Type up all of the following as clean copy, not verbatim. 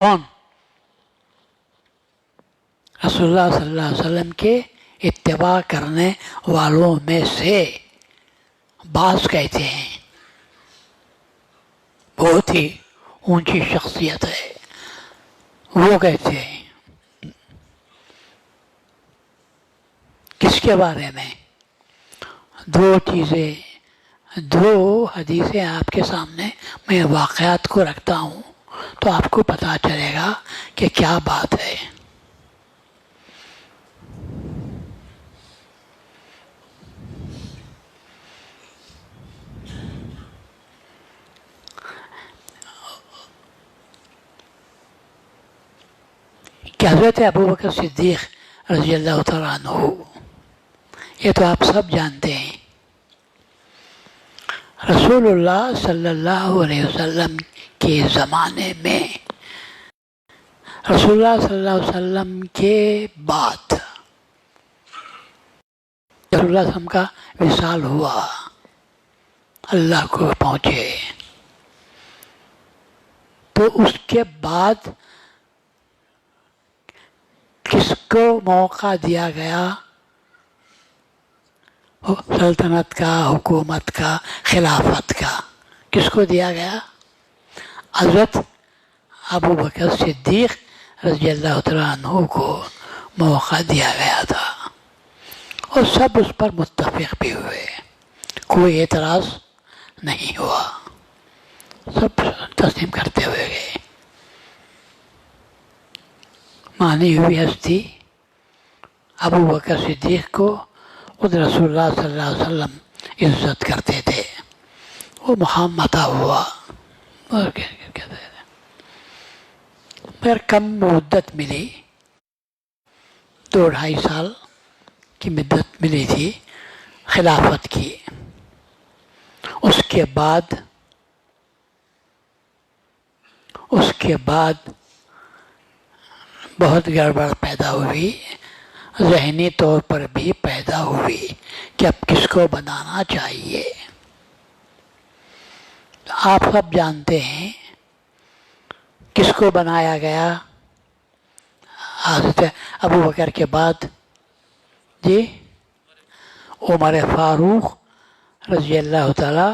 کون؟ رسول اللہ صلی اللہ علیہ وسلم کے اتباع کرنے والوں میں سے بعض کہتے ہیں بہت ہی اونچی شخصیت ہے، وہ کہتے ہیں کس کے بارے میں؟ دو چیزیں، دو حدیثیں آپ کے سامنے میں واقعات کو رکھتا ہوں تو آپ کو پتہ چلے گا کہ کیا بات ہے۔ کہ حضرت ابوبکر صدیق رضی اللہ تعالیٰ عنہ، یہ تو آپ سب جانتے ہیں، رسول اللہ صلی اللہ علیہ وسلم کے زمانے میں، رسول اللہ صلی اللہ علیہ وسلم کے بعد رسول اللہ صلی اللہ علیہ وسلم کا وصال ہوا، اللہ کو پہنچے، تو اس کے بعد کس کو موقع دیا گیا سلطنت کا، حکومت کا، خلافت کا؟ کس کو دیا گیا؟ حضرت ابوبکر صدیق رضی اللہ تعالیٰ عنہ کو موقع دیا گیا تھا، اور سب اس پر متفق بھی ہوئے، کوئی اعتراض نہیں ہوا، سب تسلیم کرتے ہوئے گئے۔ مانی ہوئی ہستی ابوبکر صدیق کو خود رسول اللہ صلی اللہ علیہ وسلم عزت کرتے تھے، وہ مقام عطا ہوا، اور کہتے تھے پھر کم مدت ملی، 2-2.5 سال کی مدت ملی تھی خلافت کی۔ اس کے بعد بہت گڑبڑ پیدا ہوئی، ذہنی طور پر بھی پیدا ہوئی کہ اب کس کو بنانا چاہیے۔ آپ سب جانتے ہیں کس کو بنایا گیا حضرت ابوبکر کے بعد؟ جی، عمر فاروق رضی اللہ تعالی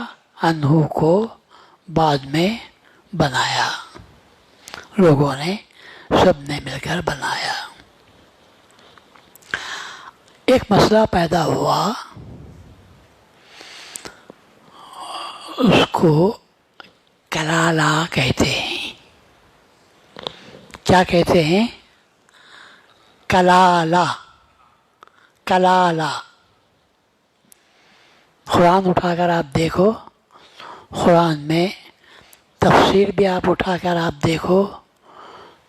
عنہ کو بعد میں بنایا، لوگوں نے سب نے مل کر بنایا۔ ایک مسئلہ پیدا ہوا، اس کو کلالہ کہتے ہیں۔ کیا کہتے ہیں؟ کلالہ، کلالہ۔ قرآن اٹھا کر آپ دیکھو، قرآن میں تفسیر بھی آپ اٹھا کر آپ دیکھو،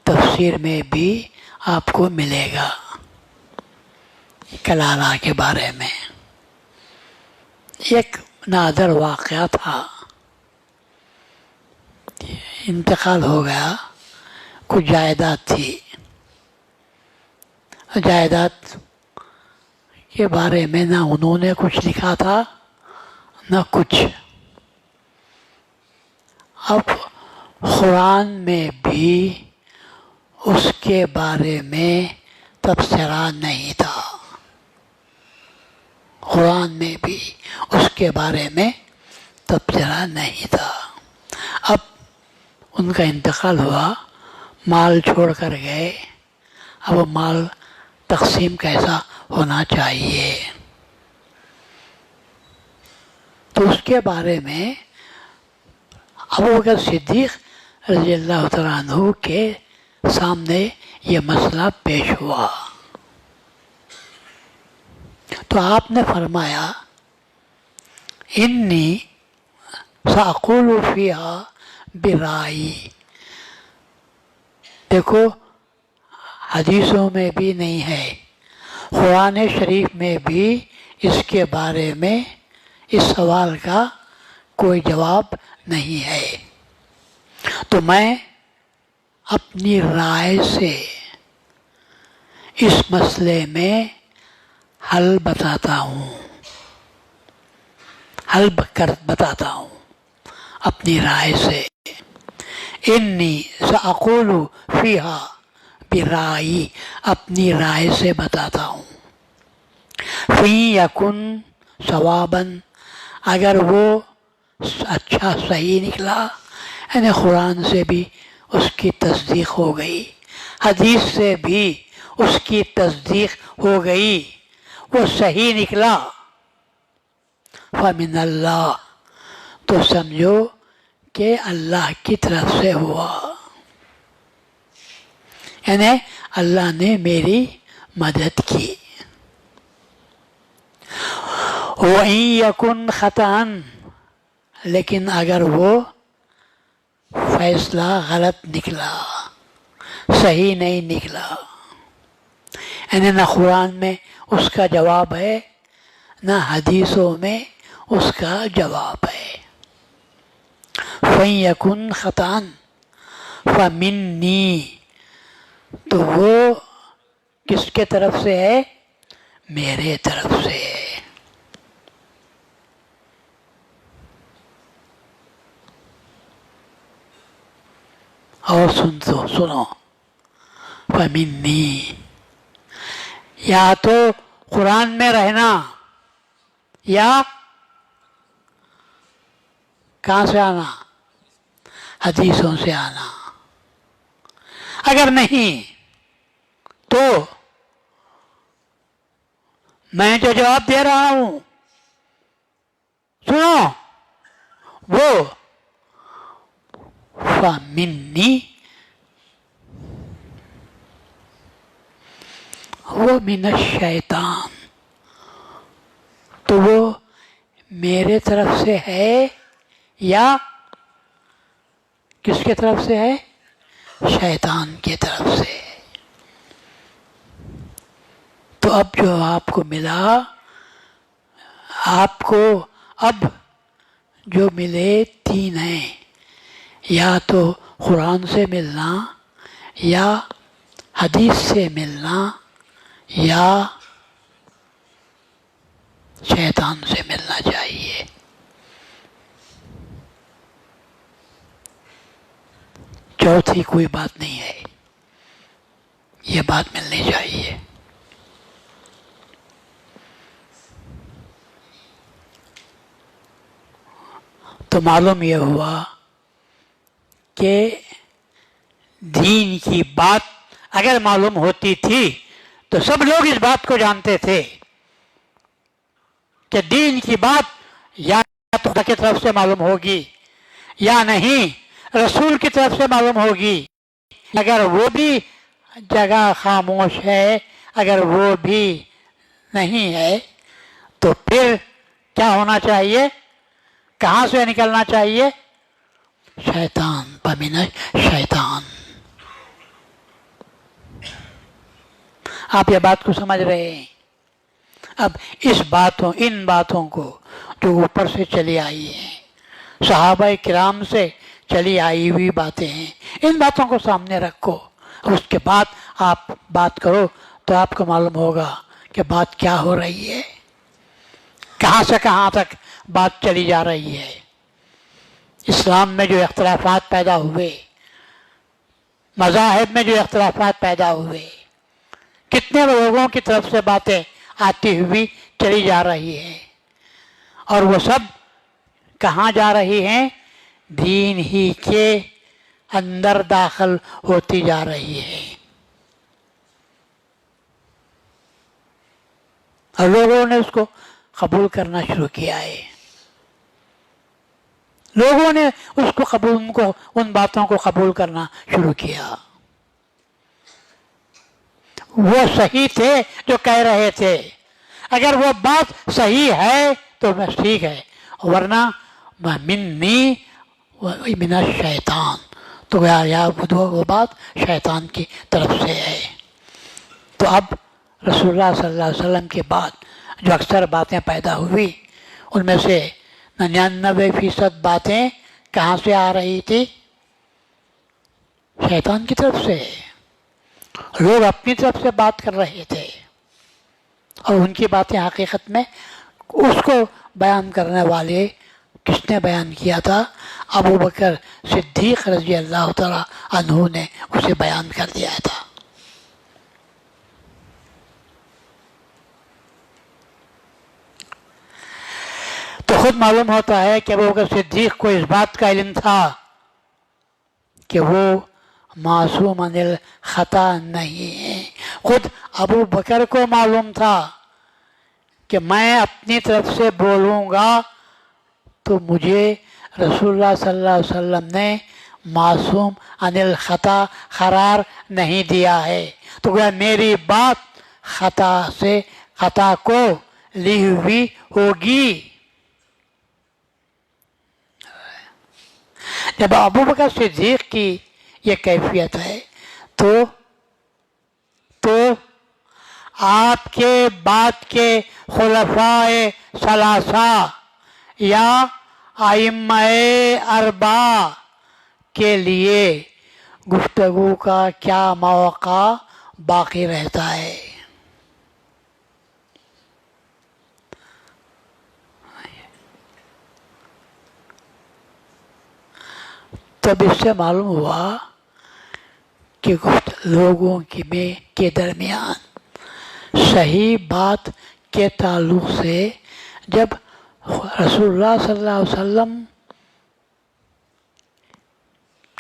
تفسیر میں بھی آپ کو ملے گا کلالہ کے بارے میں۔ ایک نادر واقعہ تھا، انتقال ہو گیا، کچھ جائیداد تھی، جائیداد کے بارے میں نہ انہوں نے کچھ لکھا تھا نہ کچھ۔ اب قرآن میں بھی اس کے بارے میں تبصرہ نہیں تھا، قرآن میں بھی اس کے بارے میں تبصرہ نہیں تھا۔ اب ان کا انتقال ہوا، مال چھوڑ کر گئے، اب مال تقسیم کیسا ہونا چاہیے، تو اس کے بارے میں ابوبکر صدیق رضی اللہ تعالیٰ عنہ کے سامنے یہ مسئلہ پیش ہوا، تو آپ نے فرمایا انی سأقول فیہا برائی۔ دیکھو، حدیثوں میں بھی نہیں ہے، قرآن شریف میں بھی اس کے بارے میں اس سوال کا کوئی جواب نہیں ہے، تو میں اپنی رائے سے اس مسئلے میں حل بتاتا ہوں، بتاتا ہوں اپنی رائے سے۔ انی سأقول فیہا برائی، اپنی رائے سے بتاتا ہوں. فَإِن یکن ثوابا، اگر وہ اچھا صحیح نکلا، یعنی قرآن سے بھی اس کی تصدیق ہو گئی، حدیث سے بھی اس کی تصدیق ہو گئی، وہ صحیح نکلا، فَمِنَ اللہ، تو سمجھو کہ اللہ کی طرف سے ہوا، یعنی اللہ نے میری مدد کی. وَإِن یکن خطأً، لیکن اگر وہ فیصلہ غلط نکلا، صحیح نہیں نکلا، یعنی نہ قرآن میں اس کا جواب ہے نہ حدیثوں میں اس کا جواب ہے. فَإِن یکن خطأً فَمِنِّی، تو وہ کس کے طرف سے ہے؟ میرے طرف سے ہے. اور سنو، فَمِنِّی، یا تو قرآن میں رہنا یا کہاں سے آنا؟ حدیثوں سے آنا. اگر نہیں تو میں جو جواب دے رہا ہوں سنو، وہ فَمِنِّی، وہ من الشیطان، تو وہ میرے طرف سے ہے یا کس کے طرف سے ہے؟ شیطان کی طرف سے. تو اب جو آپ کو ملا، آپ کو اب جو ملے تین ہیں، یا تو قرآن سے ملنا، یا حدیث سے ملنا، یا شیطان سے ملنا چاہیے. چوتھی کوئی بات نہیں ہے، یہ بات ملنی چاہیے. تو معلوم یہ ہوا کہ دین کی بات اگر معلوم ہوتی تھی تو سب لوگ اس بات کو جانتے تھے کہ دین کی بات یا تو خدا کی طرف سے معلوم ہوگی یا نہیں رسول کی طرف سے معلوم ہوگی. اگر وہ بھی جگہ خاموش ہے، اگر وہ بھی نہیں ہے، تو پھر کیا ہونا چاہیے؟ کہاں سے نکلنا چاہیے؟ شیطان، فَمِنَ الشیطان. آپ یہ بات کو سمجھ رہے ہیں؟ اب ان باتوں کو جو اوپر سے چلی آئی ہیں، صحابہ کرام سے چلی آئی ہوئی باتیں ہیں، ان باتوں کو سامنے رکھو، اس کے بعد آپ بات کرو تو آپ کو معلوم ہوگا کہ بات کیا ہو رہی ہے، کہاں سے کہاں تک بات چلی جا رہی ہے. اسلام میں جو اختلافات پیدا ہوئے، مذاہب میں جو اختلافات پیدا ہوئے، کتنے لوگوں کی طرف سے باتیں آتی ہوئی چلی جا رہی ہیں، اور وہ سب کہاں جا رہی ہیں؟ دین ہی کے اندر داخل ہوتی جا رہی ہے. اور لوگوں نے اس کو قبول کرنا شروع کیا ہے، لوگوں نے اس کو ان باتوں کو قبول کرنا شروع کیا. وہ صحیح تھے جو کہہ رہے تھے، اگر وہ بات صحیح ہے تو بس ٹھیک ہے، ورنہ مِنِّی وَمِنَ الشیطان، تو وہ بات شیطان کی طرف سے ہے. تو اب رسول اللہ صلی اللہ علیہ وسلم کے بعد جو اکثر باتیں پیدا ہوئی، ان میں سے 99% باتیں کہاں سے آ رہی تھی؟ شیطان کی طرف سے. لوگ اپنی طرف سے بات کر رہے تھے، اور ان کی باتیں حقیقت میں اس کو بیان کرنے والے کس نے بیان کیا تھا؟ ابو بکر صدیق رضی اللہ تعالیٰ عنہ نے اسے بیان کر دیا تھا۔ تو خود معلوم ہوتا ہے کہ ابو بکر صدیق کو اس بات کا علم تھا کہ وہ معصوم عن الخطا نہیں ہے۔ خود ابو بکر کو معلوم تھا کہ میں اپنی طرف سے بولوں گا تو مجھے رسول اللہ صلی اللہ علیہ وسلم نے معصوم عن الخطا قرار نہیں دیا ہے، تو گویا میری بات خطا کو لی ہوئی ہوگی۔ جب ابو بکر صدیق کی یہ کیفیت ہے تو آپ کے بعد کے خلفائے ثلاثہ یا ائمہ اربعہ کے لیے گفتگو کا کیا موقع باقی رہتا ہے؟ تب اس سے معلوم ہوا کہ لوگوں کے درمیان صحیح بات کے تعلق سے جب رسول اللہ صلی اللہ علیہ وسلم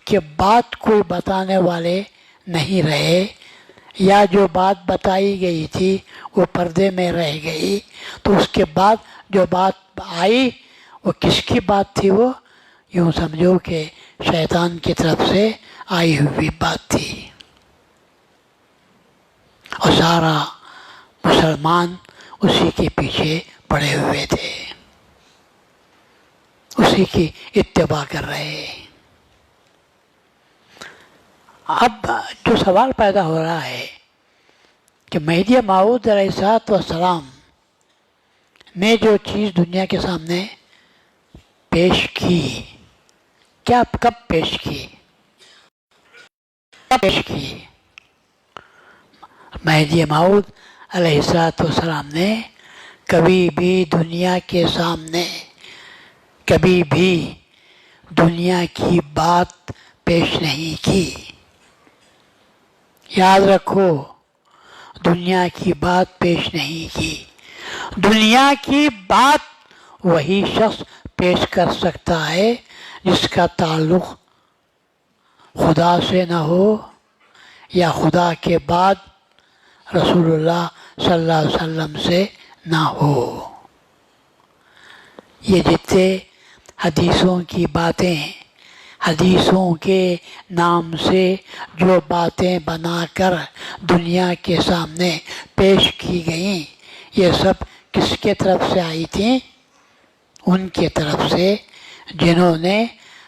کے بات کوئی بتانے والے نہیں رہے، یا جو بات بتائی گئی تھی وہ پردے میں رہ گئی، تو اس کے بعد جو بات آئی وہ کس کی بات تھی؟ وہ یوں سمجھو کہ شیطان کی طرف سے آئی ہوئی بات تھی، اور سارا مسلمان اسی کے پیچھے پڑے ہوئے تھے، اسی کی اتباع کر رہے۔ اب جو سوال پیدا ہو رہا ہے کہ مہدی موعود علیہ السلام نے جو چیز دنیا کے سامنے پیش کی، کیا کب پیش کی؟ مہدی موعود علیہ السلام نے کبھی بھی دنیا کے سامنے کبھی بھی دنیا کی بات پیش نہیں کی۔ یاد رکھو، دنیا کی بات پیش نہیں کی۔ دنیا کی بات وہی شخص پیش کر سکتا ہے جس کا تعلق خدا سے نہ ہو یا خدا کے بعد رسول اللہ صلی اللہ علیہ وسلم سے نہ ہو۔ یہ جتنے حدیثوں کی باتیں، حدیثوں کے نام سے جو باتیں بنا کر دنیا کے سامنے پیش کی گئیں، یہ سب کس کے طرف سے آئی تھیں؟ ان کی طرف سے جنہوں نے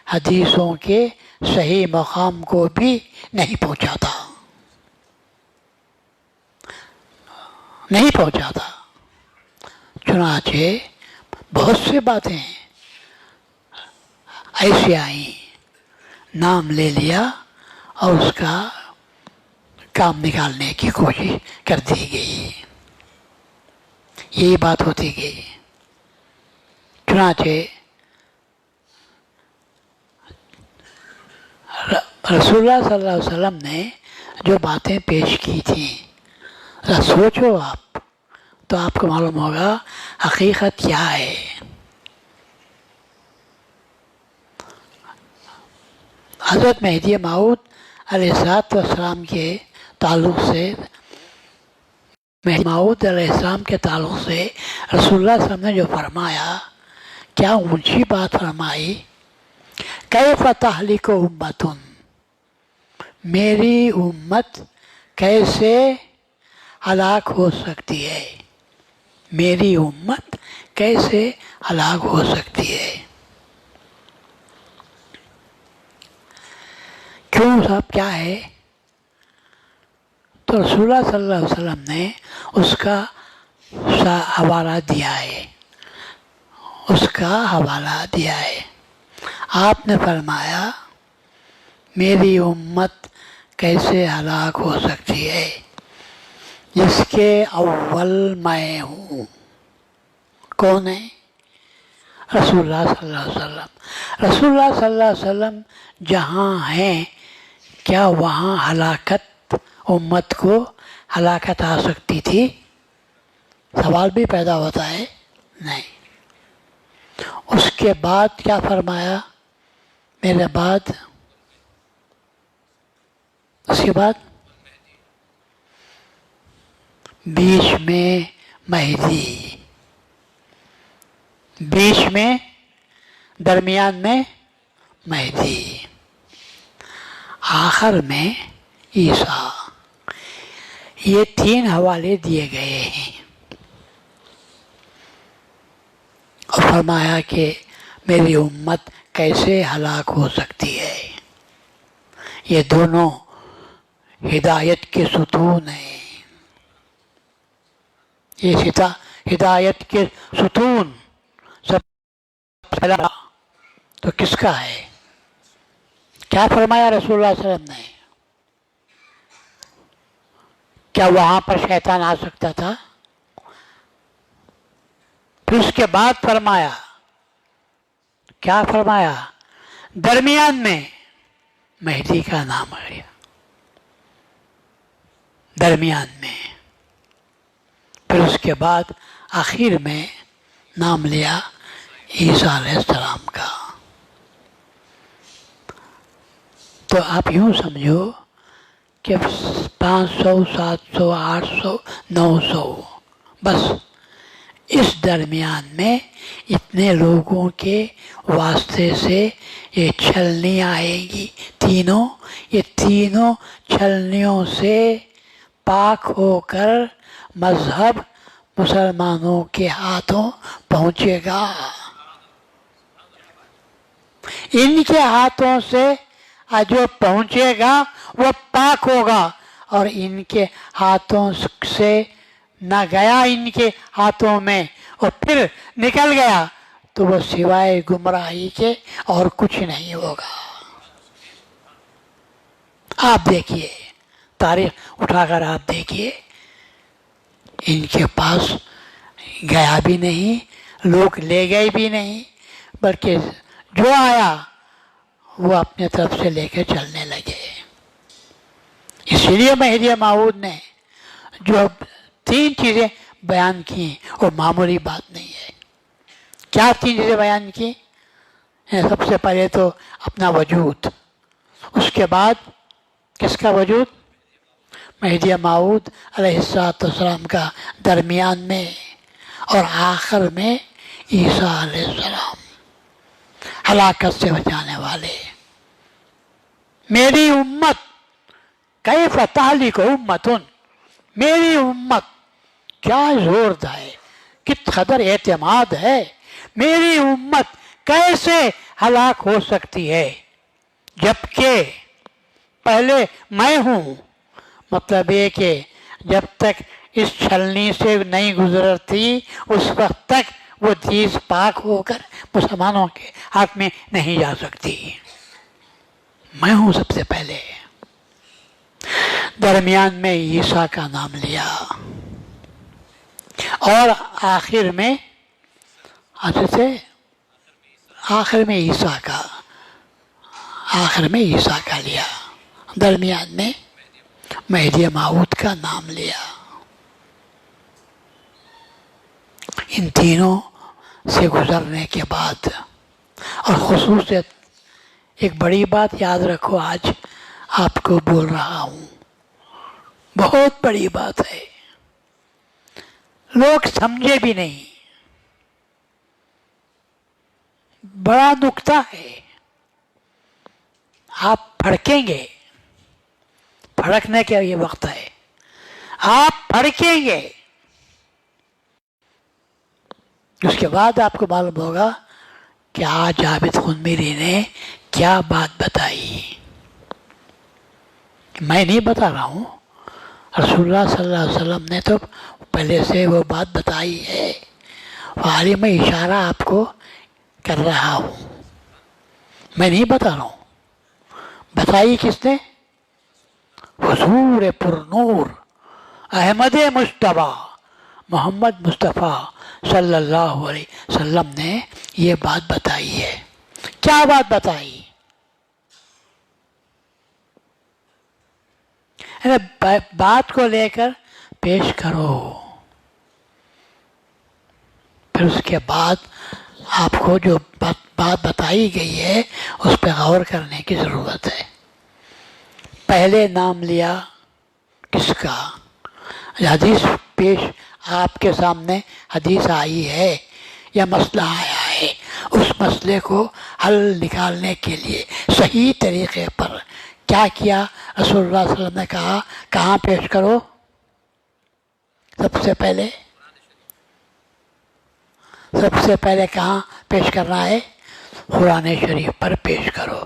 حدیثوں کے صحیح مقام کو بھی نہیں پہنچا تھا۔ چنانچہ بہت سی باتیں ایسی آئیں، نام لے لیا اور اس کا کام نکالنے کی کوشش کر دی گئی، یہی بات ہوتی گئی۔ چنانچہ رسول اللہ صلی اللہ علیہ وسلم نے جو باتیں پیش کی تھیں، سوچو آپ تو آپ کو معلوم ہوگا حقیقت کیا ہے۔ حضرت مہدی موعود علیہ السلام کے تعلق سے رسول اللہ صلی اللہ علیہ وسلم نے جو فرمایا، کیا اونچی بات فرمائی، کیف تہلک امت، میری امت کیسے ہلاک ہو سکتی ہے، میری امت کیسے ہلاک ہو سکتی ہے۔ کیوں صاحب، کیا ہے؟ تو رسول اللہ صلی اللہ علیہ وسلم نے اس کا حوالہ دیا ہے، آپ نے فرمایا میری امت کیسے ہلاک ہو سکتی ہے، جس کے اول میں ہوں۔ کون ہے؟ رسول اللہ صلی اللہ علیہ وسلم، رسول اللہ صلی اللہ علیہ وسلم جہاں ہیں کیا وہاں ہلاکت، امت کو ہلاکت آ سکتی تھی؟ سوال بھی پیدا ہوتا ہے، نہیں۔ اس کے بعد کیا فرمایا؟ میرے بعد، اس کے بعد بیچ میں مہدی، بیچ میں، درمیان میں مہدی، آخر میں عیسیٰ۔ یہ تین حوالے دیے گئے ہیں اور فرمایا کہ میری امت کیسے ہلاک ہو سکتی ہے۔ یہ دونوں ہدایت کے ستون ہیں، یہ ہدایت کے ستون سب پہلا تو کس کا ہے؟ کیا فرمایا رسول اللہ صلی اللہ علیہ وسلم نے؟ کیا وہاں پر شیطان آ سکتا تھا؟ پھر اس کے بعد فرمایا، کیا فرمایا؟ درمیان میں مہدی کا نام ہے، درمیان میں۔ پھر اس کے بعد آخر میں نام لیا عیسیٰ علیہ السلام کا۔ تو آپ یوں سمجھو کہ 500، 700، 800، 900، بس اس درمیان میں اتنے لوگوں کے واسطے سے یہ چھلنی آئے گی، تینوں، یہ تینوں چھلنیوں سے پاک ہو کر مذہب مسلمانوں کے ہاتھوں پہنچے گا۔ ان کے ہاتھوں سے جو پہنچے گا وہ پاک ہوگا، اور ان کے ہاتھوں سے نہ گیا، ان کے ہاتھوں میں اور پھر نکل گیا تو وہ سوائے گمراہی کے اور کچھ نہیں ہوگا۔ آپ دیکھیے، تاریخ اٹھا کر آپ دیکھیے، ان کے پاس گیا بھی نہیں، لوگ لے گئے بھی نہیں، بلکہ جو آیا وہ اپنے طرف سے لے کے چلنے لگے۔ اسی لیے مہدی موعود نے جو 3 چیزیں بیان کی وہ معمولی بات نہیں ہے۔ کیا 3 چیزیں بیان کی؟ سب سے پہلے تو اپنا وجود، اس کے بعد کس کا وجود؟ مہدی موعود علیہ السلام کا درمیان میں، اور آخر میں عیسیٰ علیہ السلام، ہلاکت سے بچانے والے۔ میری امت کیف تہلک امتن، میری امت کیا زور ہے، کت قدر اعتماد ہے، میری امت کیسے ہلاک ہو سکتی ہے جبکہ پہلے میں ہوں۔ مطلب یہ کہ جب تک اس چھلنی سے نہیں گزرتی اس وقت تک وہ چیز پاک ہو کر مسلمانوں کے حق میں نہیں جا سکتی۔ میں ہوں سب سے پہلے۔ درمیان میں عیسیٰ کا نام لیا، اور آخر میں عیسیٰ کا لیا، درمیان میں مہدی موعود کا نام لیا۔ ان تینوں سے گزرنے کے بعد، اور خصوصیت ایک بڑی بات یاد رکھو، آج آپ کو بول رہا ہوں، بہت بڑی بات ہے، لوگ سمجھے بھی نہیں، بڑا نکتہ ہے۔ آپ بھڑکیں گے، بھڑکنے کا یہ وقت ہے، آپ بھڑکیں گے، اس کے بعد آپ کو معلوم ہوگا کہ آج عابد خنمیری نے کیا بات بتائی۔ میں نہیں بتا رہا ہوں، رسول اللہ صلی اللہ علیہ وسلم نے تو پہلے سے وہ بات بتائی ہے، حالی میں اشارہ آپ کو کر رہا ہوں، میں نہیں بتا رہا ہوں۔ بتائی کس نے؟ حضور پر نور احمد مجتبیٰ محمد مصطفیٰ صلی اللہ علیہ وسلم نے یہ بات بتائی ہے۔ کیا بات بتائی؟ بات کو لے کر پیش کرو، پھر اس کے بعد آپ کو جو بات بتائی گئی ہے اس پہ غور کرنے کی ضرورت ہے۔ پہلے نام لیا کس کا؟ حدیث پیش آپ کے سامنے حدیث آئی ہے یا مسئلہ آیا ہے، اس مسئلے کو حل نکالنے کے لیے صحیح طریقے پر کیا کیا؟ رسول اللہ صلی اللہ علیہ وسلم نے کہا کہاں پیش کرو؟ سب سے پہلے کہاں پیش کرنا ہے؟ قرآن شریف پر پیش کرو۔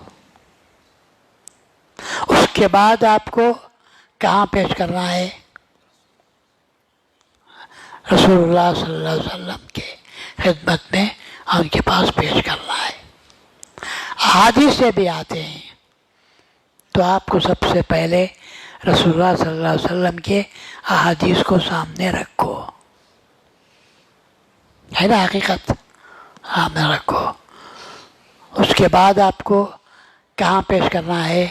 اس کے بعد آپ کو کہاں پیش کرنا ہے؟ رسول اللہ صلی اللہ علیہ وسلم کے خدمت میں ان کے پاس پیش کرنا ہے۔ احادیث سے بھی آتے ہیں تو آپ کو سب سے پہلے رسول اللہ صلی اللہ علیہ وسلم کے احادیث کو سامنے رکھو، ہے نا حقیقت، سامنے رکھو۔ اس کے بعد آپ کو کہاں پیش کرنا ہے؟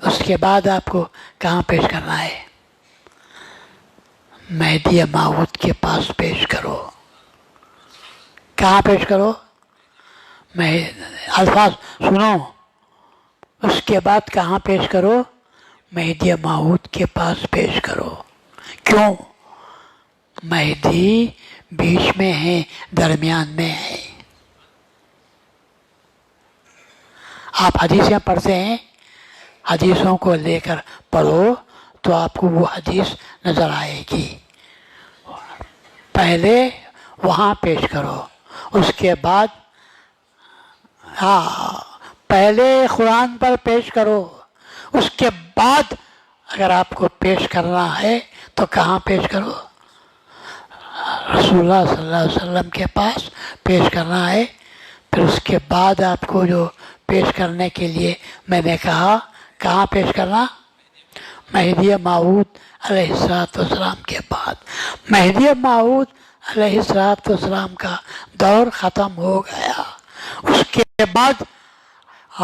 اس کے بعد آپ کو کہاں پیش کرنا ہے؟ مہدی موعود کے پاس پیش کرو۔ کہاں پیش کرو؟ الفاظ سنو، اس کے بعد کہاں پیش کرو؟ مہدی موعود کے پاس پیش کرو۔ کیوں؟ مہدی بیچ میں ہے، درمیان میں ہے۔ آپ حدیثیں پڑھتے ہیں، حدیثوں کو لے کر پڑھو تو آپ کو وہ حدیث نظر آئے گی۔ پہلے وہاں پیش کرو، اس کے بعد پہلے قرآن پر پیش کرو، اس کے بعد اگر آپ کو پیش کرنا ہے تو کہاں پیش کرو؟ رسول اللہ صلی اللہ علیہ وسلم کے پاس پیش کرنا ہے۔ پھر اس کے بعد آپ کو جو پیش کرنے کے لیے میں نے کہا کہاں پیش کرنا؟ مہدی موعود علیہ السلام کے بعد۔ مہدی موعود علیہ السلام کا دور ختم ہو گیا، اس کے بعد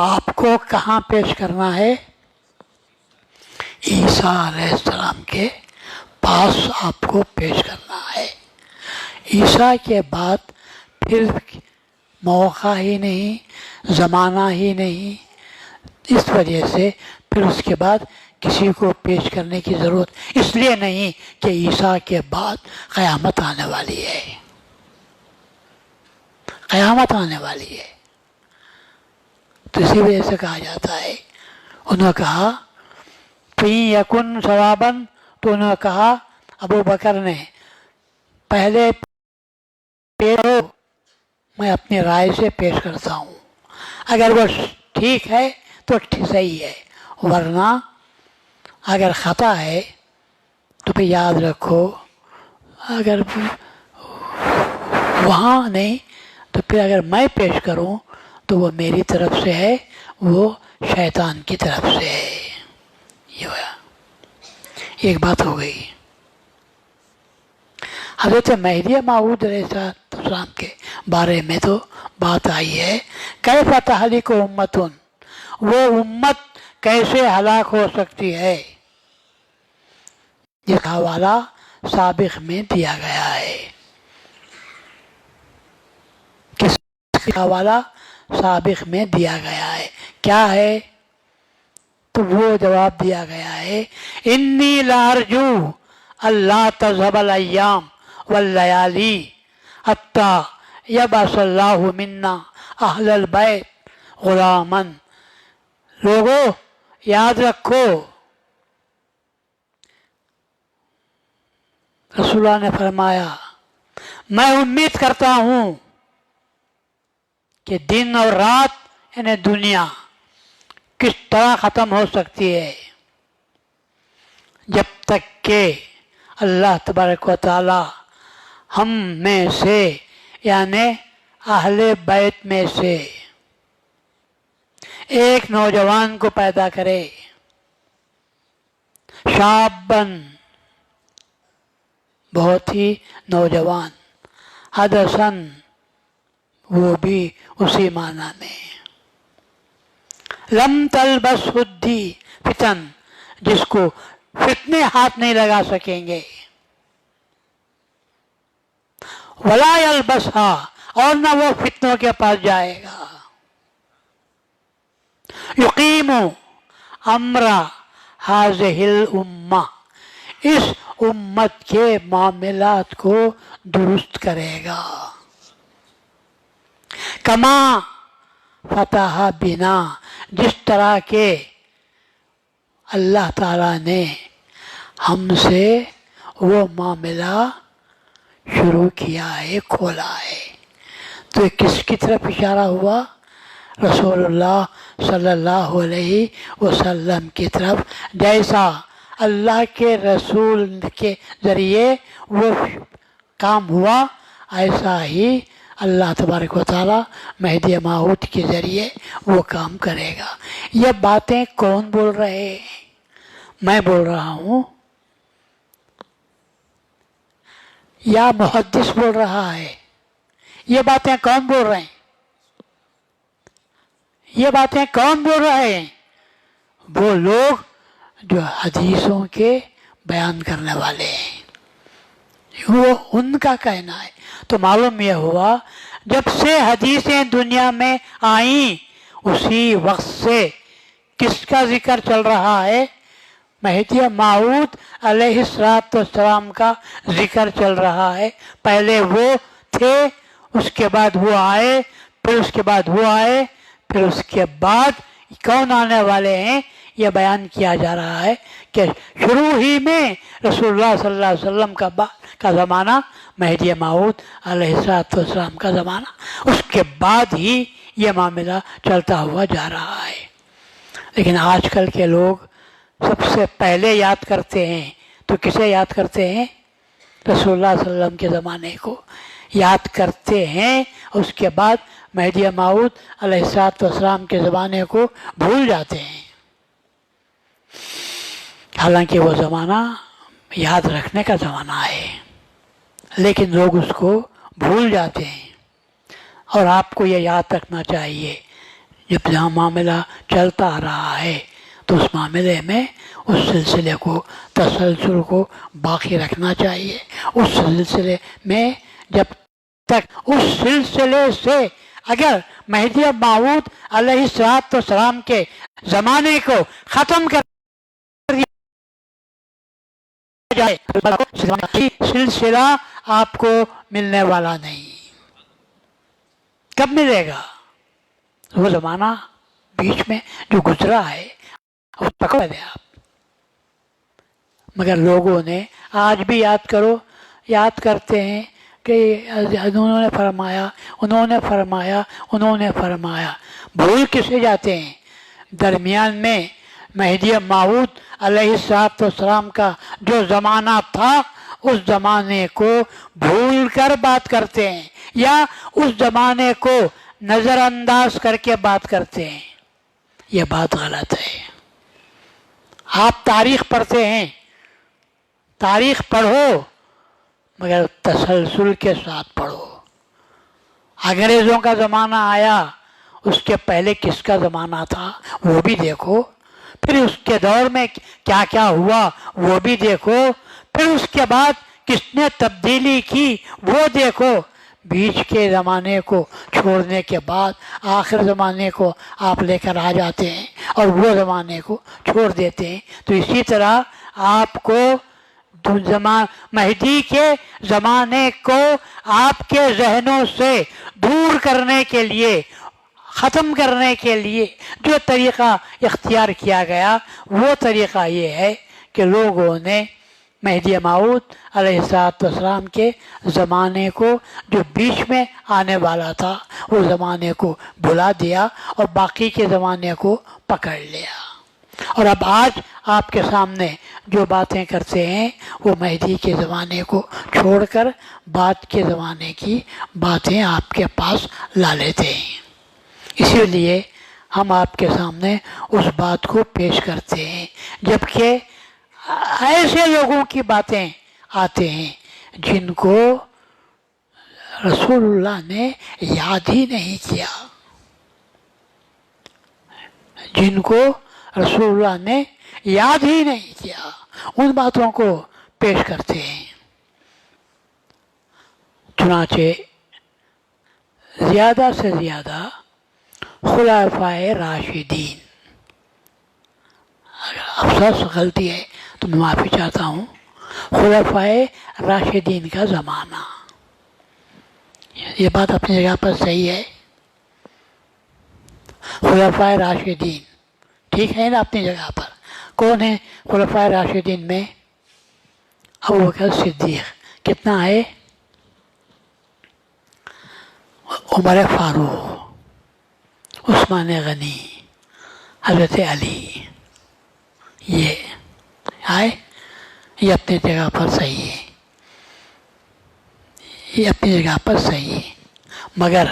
آپ کو کہاں پیش کرنا ہے؟ عیسیٰ علیہ السلام کے پاس آپ کو پیش کرنا ہے۔ عیسیٰ کے بعد پھر موقع ہی نہیں، زمانہ ہی نہیں، اس وجہ سے پھر اس کے بعد کسی کو پیش کرنے کی ضرورت اس لیے نہیں کہ عیسیٰ کے بعد قیامت آنے والی ہے، قیامت آنے والی ہے۔ تو اسی وجہ سے کہا جاتا ہے، انہوں نے کہا فِي یکن ثواباً، تو انہوں نے کہا ابو بکر نے پہلے میں اپنی رائے سے پیش کرتا ہوں، اگر وہ ٹھیک ہے تو صحیح ہے، ورنہ اگر خطا ہے تو پھر یاد رکھو، اگر وہاں نہیں تو پھر اگر میں پیش کروں تو وہ میری طرف سے ہے، وہ شیطان کی طرف سے ہے۔ یہ ہوا، ایک بات ہو گئی۔ حضرت مہدی موعود علیہ السلام کے بارے میں تو بات آئی ہے، کیف تہلک امۃ، وہ امت کیسے ہلاک ہو سکتی ہے، جس کا حوالہ سابق میں دیا گیا ہے۔ کس کا حوالہ سابق میں دیا گیا ہے، کیا ہے؟ تو وہ جواب دیا گیا ہے، انی لارجو اللہ تذهب الایام واللیالی حتی یبعث اللہ منا اہل البیت غلاما۔ لوگوں یاد رکھو، رسول اللہ نے فرمایا میں امید کرتا ہوں کہ دن اور رات یعنی دنیا کس طرح ختم ہو سکتی ہے، جب تک کہ اللہ تبارک و تعالی ہم میں سے یعنی اہل بیت میں سے ایک نوجوان کو پیدا کرے، شابن بہت ہی نوجوان، حدثن وہ بھی اسی معنی میں، لم تلبس ہدی فتن جس کو فتنے ہاتھ نہیں لگا سکیں گے، ولا یلبسہا اور نہ وہ فتنوں کے پاس جائے گا، یقیم امر ہذہ الامہ اس امت کے معاملات کو درست کرے گا، کما فتح بنا جس طرح کے اللہ تعالیٰ نے ہم سے وہ معاملہ شروع کیا ہے، کھولا ہے۔ تو یہ کس کی طرف اشارہ ہوا؟ رسول اللہ صلی اللہ علیہ وسلم کی طرف، جیسا اللہ کے رسول کے ذریعے وہ کام ہوا ایسا ہی اللہ تبارک و تعالیٰ مہدی موعود کے ذریعے وہ کام کرے گا۔ یہ باتیں کون بول رہے ہیں؟ میں بول رہا ہوں یا محدث بول رہا ہے؟ یہ باتیں کون بول رہے ہیں؟ یہ باتیں کون بول رہے ہیں؟ وہ لوگ جو حدیثوں کے بیان کرنے والے ہیں، وہ ان کا کہنا ہے۔ تو معلوم یہ ہوا جب سے حدیثیں دنیا میں آئیں اسی وقت سے کس کا ذکر چل رہا ہے؟ مہدی موعود علیہ السلام کا ذکر چل رہا ہے۔ پہلے وہ تھے، اس کے بعد وہ آئے، پھر اس کے بعد وہ آئے، پھر اس کے بعد کون آنے والے ہیں یہ بیان کیا جا رہا ہے کہ شروع ہی میں رسول اللہ صلی اللہ علیہ وسلم کا زمانہ، مہدی موعود علیہ السلام کا زمانہ، اس کے بعد ہی یہ معاملہ چلتا ہوا جا رہا ہے۔ لیکن آج کل کے لوگ سب سے پہلے یاد کرتے ہیں تو کسے یاد کرتے ہیں؟ رسول اللہ صلی اللہ علیہ وسلم کے زمانے کو یاد کرتے ہیں، اس کے بعد مہدی موعود علیہ السلام کے زمانے کو بھول جاتے ہیں۔ حالانکہ وہ زمانہ یاد رکھنے کا زمانہ ہے، لیکن لوگ اس کو بھول جاتے ہیں۔ اور آپ کو یہ یاد رکھنا چاہیے جب جہاں معاملہ چلتا آ رہا ہے تو اس معاملے میں اس سلسلے کو، تسلسل کو باقی رکھنا چاہیے۔ اس سلسلے میں جب تک اس سلسلے سے اگر مہدی موعود علیہ السلام کے زمانے کو ختم کر دیا جائے سلسلہ آپ کو ملنے والا نہیں۔ کب ملے گا؟ وہ زمانہ بیچ میں جو گزرا ہے وہ پکڑ لیں آپ۔ مگر لوگوں نے آج بھی یاد کرو، یاد کرتے ہیں کہ انہوں نے فرمایا، انہوں نے فرمایا، انہوں نے فرمایا، بھول کسے جاتے ہیں؟ درمیان میں مہدی موعود علیہ السلام کا جو زمانہ تھا اس زمانے کو بھول کر بات کرتے ہیں، یا اس زمانے کو نظر انداز کر کے بات کرتے ہیں۔ یہ بات غلط ہے۔ آپ تاریخ پڑھتے ہیں، تاریخ پڑھو مگر تسلسل کے ساتھ پڑھو۔ انگریزوں کا زمانہ آیا، اس کے پہلے کس کا زمانہ تھا وہ بھی دیکھو، پھر اس کے دور میں کیا کیا ہوا وہ بھی دیکھو، پھر اس کے بعد کس نے تبدیلی کی وہ دیکھو۔ بیچ کے زمانے کو چھوڑنے کے بعد آخر زمانے کو آپ لے کر آ جاتے ہیں اور وہ زمانے کو چھوڑ دیتے ہیں۔ تو اسی طرح آپ کو مہدی کے زمانے کو آپ کے ذہنوں سے دور کرنے کے لیے، ختم کرنے کے لیے جو طریقہ اختیار کیا گیا وہ طریقہ یہ ہے کہ لوگوں نے مہدی موعود علیہ السلام کے زمانے کو جو بیچ میں آنے والا تھا وہ زمانے کو بھلا دیا اور باقی کے زمانے کو پکڑ لیا۔ اور اب آج آپ کے سامنے جو باتیں کرتے ہیں وہ مہدی کے زمانے کو چھوڑ کر بعد کے زمانے کی باتیں آپ کے پاس لا لیتے ہیں۔ اسی لیے ہم آپ کے سامنے اس بات کو پیش کرتے ہیں، جبکہ ایسے لوگوں کی باتیں آتے ہیں جن کو رسول اللہ نے یاد ہی نہیں کیا، جن کو رسول اللہ نے یاد ہی نہیں کیا، ان باتوں کو پیش کرتے ہیں۔ چنانچہ زیادہ سے زیادہ خلفائے راشدین، اگر افسوس غلطی ہے تو میں معافی چاہتا ہوں، خلفائے راشدین کا زمانہ، یہ بات اپنی جگہ پر صحیح ہے۔ خلفائے راشدین ٹھیک ہے نا اپنی جگہ پر۔ کون ہے خلفائے راشدین میں؟ ابوبکر صدیق، کتنا ہے؟ عمر فاروق، عثمان غنی، حضرت علی، یہ آئے، یہ اپنی جگہ پر صحیح ہے، یہ اپنی جگہ پر صحیح ہے، مگر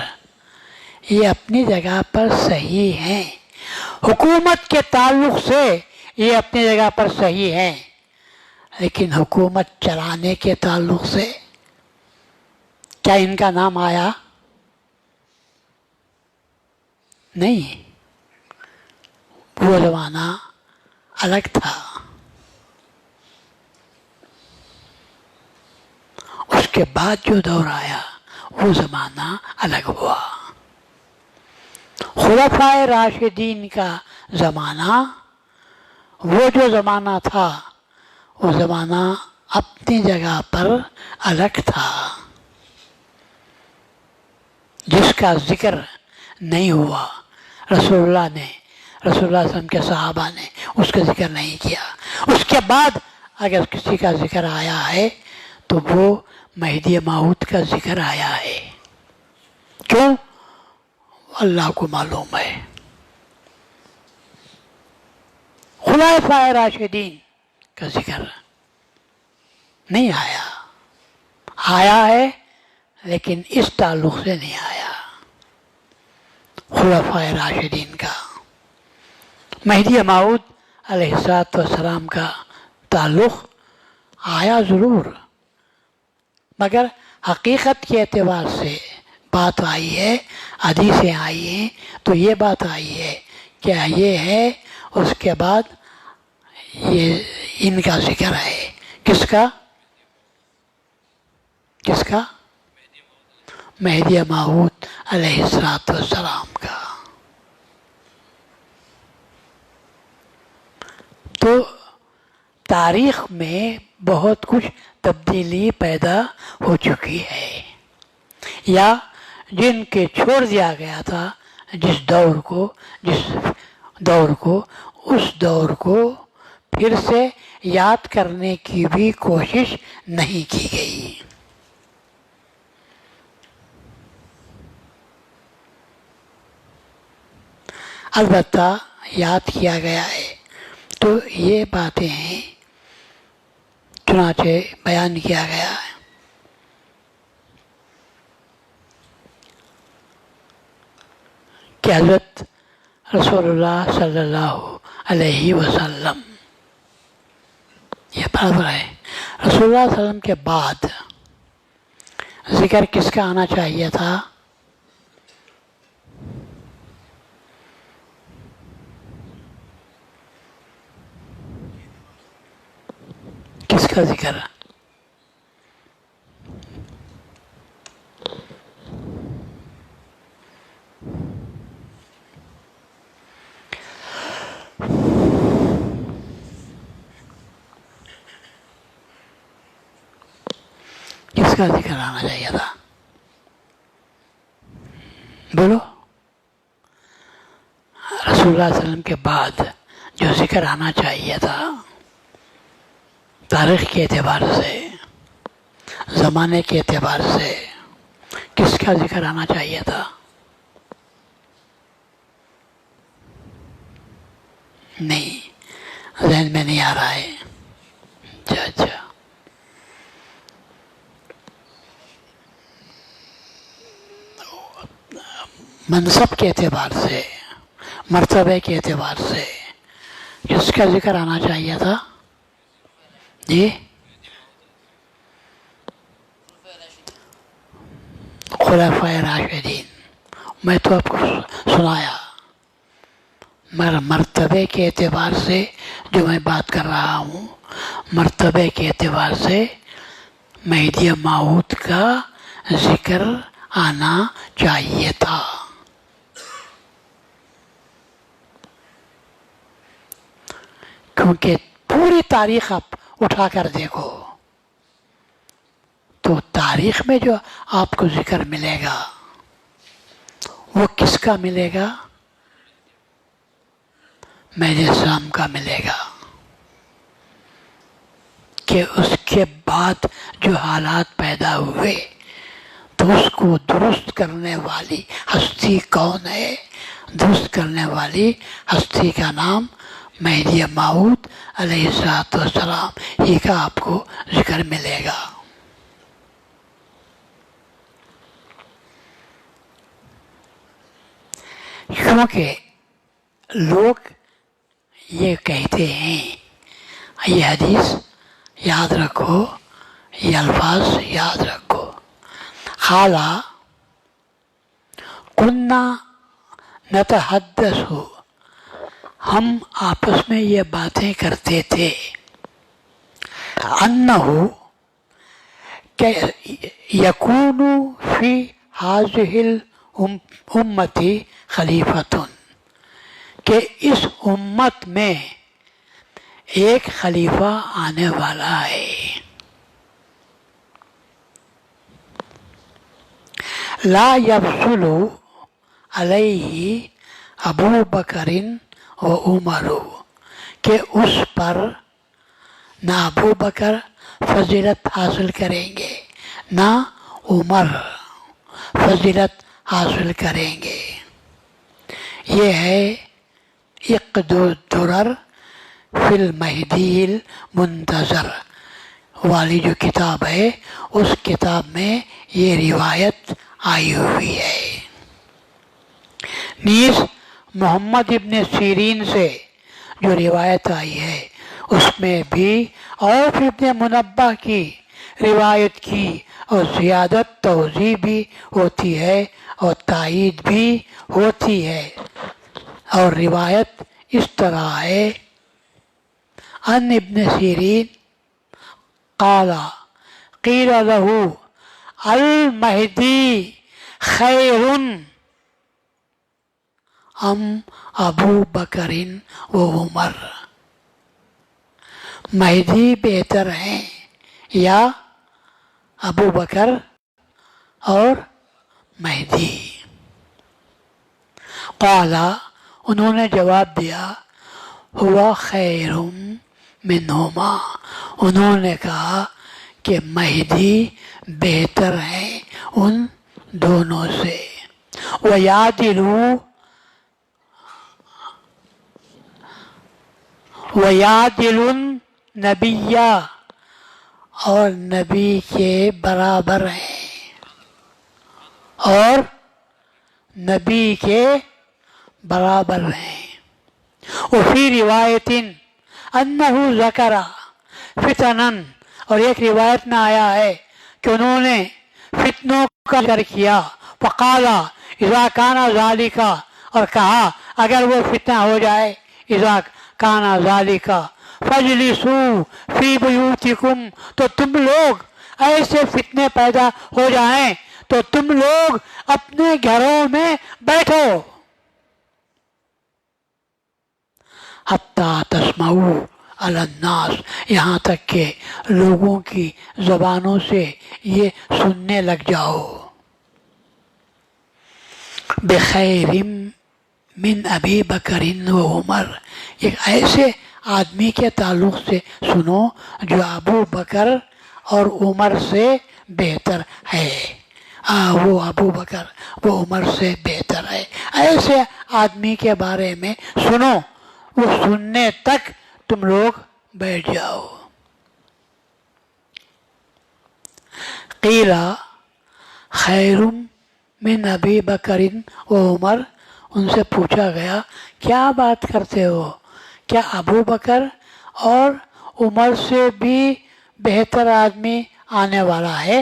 یہ اپنی جگہ پر صحیح ہیں، حکومت کے تعلق سے یہ اپنی جگہ پر صحیح ہیں، لیکن حکومت چلانے کے تعلق سے کیا ان کا نام آیا؟ نہیں، وہ زمانہ الگ تھا، اس کے بعد جو دور آیا وہ زمانہ الگ ہوا۔ خلفائے راشدین کا زمانہ، وہ جو زمانہ تھا وہ زمانہ اپنی جگہ پر الگ تھا، جس کا ذکر نہیں ہوا، رسول اللہ نے، رسول اللہ صلی اللہ علیہ وسلم کے صحابہ نے اس کا ذکر نہیں کیا۔ اس کے بعد اگر کسی کا ذکر آیا ہے تو وہ مہدی موعود کا ذکر آیا ہے۔ کیوں؟ اللہ کو معلوم ہے۔ خلفائے راشدین کا ذکر نہیں آیا، آیا ہے لیکن اس تعلق سے نہیں آیا۔ خلفائے راشدین کا، مہدی موعود علیہ السلام کا تعلق آیا ضرور، مگر حقیقت کے اعتبار سے بات آئی ہے، حدیثیں آئی ہیں تو یہ بات آئی ہے کہ یہ ہے، اس کے بعد یہ ان کا ذکر ہے۔ کس کا؟ کس کا؟ مہدی موعود علیہ السلام کا۔ تو تاریخ میں بہت کچھ تبدیلی پیدا ہو چکی ہے، یا جن کے چھوڑ دیا گیا تھا، جس دور کو اس دور کو پھر سے یاد کرنے کی بھی کوشش نہیں کی گئی۔ البتہ یاد کیا گیا ہے تو یہ باتیں ہیں، چنانچہ بیان کیا گیا ہے کہ حضرت رسول اللہ صلی اللہ علیہ وسلم، یہ برابر ہے، رسول اللہ صلی اللہ علیہ وسلم کے بعد ذکر کس کا آنا چاہیے تھا؟ کس کا ذکر؟ کس کا ذکر آنا چاہیے تھا؟ بولو۔ رسول اللہ صلی اللہ علیہ وسلم کے بعد جو ذکر آنا چاہیے تھا، تاریخ کے اعتبار سے، زمانے کے اعتبار سے کس کا ذکر آنا چاہیے تھا؟ نہیں، ذہن میں نہیں آ رہا ہے۔ اچھا، منصب کے اعتبار سے، مرتبے کے اعتبار سے کس کا ذکر آنا چاہیے تھا؟ جی، خلفائے راشدین، میں تو آپ کو سنایا، مگر مرتبے کے اعتبار سے جو میں بات کر رہا ہوں، مرتبے کے اعتبار سے مہدی موعود کا ذکر آنا چاہیے تھا۔ کیونکہ پوری تاریخ آپ اٹھا کر دیکھو تو تاریخ میں جو آپ کو ذکر ملے گا وہ کس کا ملے گا؟ مہدی اسلام کا ملے گا، کہ اس کے بعد جو حالات پیدا ہوئے تو اس کو درست کرنے والی ہستی کون ہے؟ درست کرنے والی ہستی کا نام مہدی موعود علیہ السلام ہی کا آپ کو ذکر ملے گا۔ کیونکہ لوگ یہ کہتے ہیں، یہ حدیث یاد رکھو، یہ الفاظ یاد رکھو، خالہ کننا نتحدث، ہم آپس میں یہ باتیں کرتے تھے، انہو کہ یکون فی ہذہ الامتی خلیفۃ، کہ اس امت میں ایک خلیفہ آنے والا ہے، لا یفضل علیہ ابو بکر و عمر، کہ اس پر نہ ابو بکر فضیلت حاصل کریں گے نہ عمر فضیلت حاصل کریں گے۔ یہ ہے عقد الدرر فی المہدی المنتظر والی جو کتاب ہے، اس کتاب میں یہ روایت آئی ہوئی ہے۔ نیز محمد ابن سیرین سے جو روایت آئی ہے اس میں بھی اور ابن منبہ کی روایت کی اور زیادت توضیح بھی ہوتی ہے اور تائید بھی ہوتی ہے، اور روایت اس طرح ہے، ان ابن سیرین قال قیل له المہدی خیر ام ابو بکر و عمر، مہدی بہتر ہیں یا ابو بکر اور مہدی؟ قال، انہوں نے جواب دیا، ہوا خیر منہما، انہوں نے کہا کہ مہدی بہتر ہیں ان دونوں سے، وَيَعْدِلُ النَّبِيَّ، اور نبی کے برابر ہیں، اور نبی کے برابر ہیں۔ وفی روایت انہو ذکر فتنا، اور ایک روایت میں آیا ہے کہ انہوں نے فتنوں کا ذکر کیا، فقال اذا کان ذالک، اور کہا اگر وہ فتنہ ہو جائے، اذا کان ذالک فاجلسوا فی بیوتکم، تو تم لوگ ایسے فتنے پیدا ہو جائیں تو تم لوگ اپنے گھروں میں بیٹھو، حتی تسمعوا علی الناس، یہاں تک کہ لوگوں کی زبانوں سے یہ سننے لگ جاؤ، بخیر من ابی بکر و عمر، ایک ایسے آدمی کے تعلق سے سنو جو ابو بکر اور عمر سے بہتر ہے، وہ ابو بکر وہ عمر سے بہتر ہے، ایسے آدمی کے بارے میں سنو، وہ سننے تک تم لوگ بیٹھ جاؤ۔ قیل خیر من ابی بکر و عمر، ان سے پوچھا گیا کیا بات کرتے ہو، کیا ابو بکر اور عمر سے بھی بہتر آدمی آنے والا ہے؟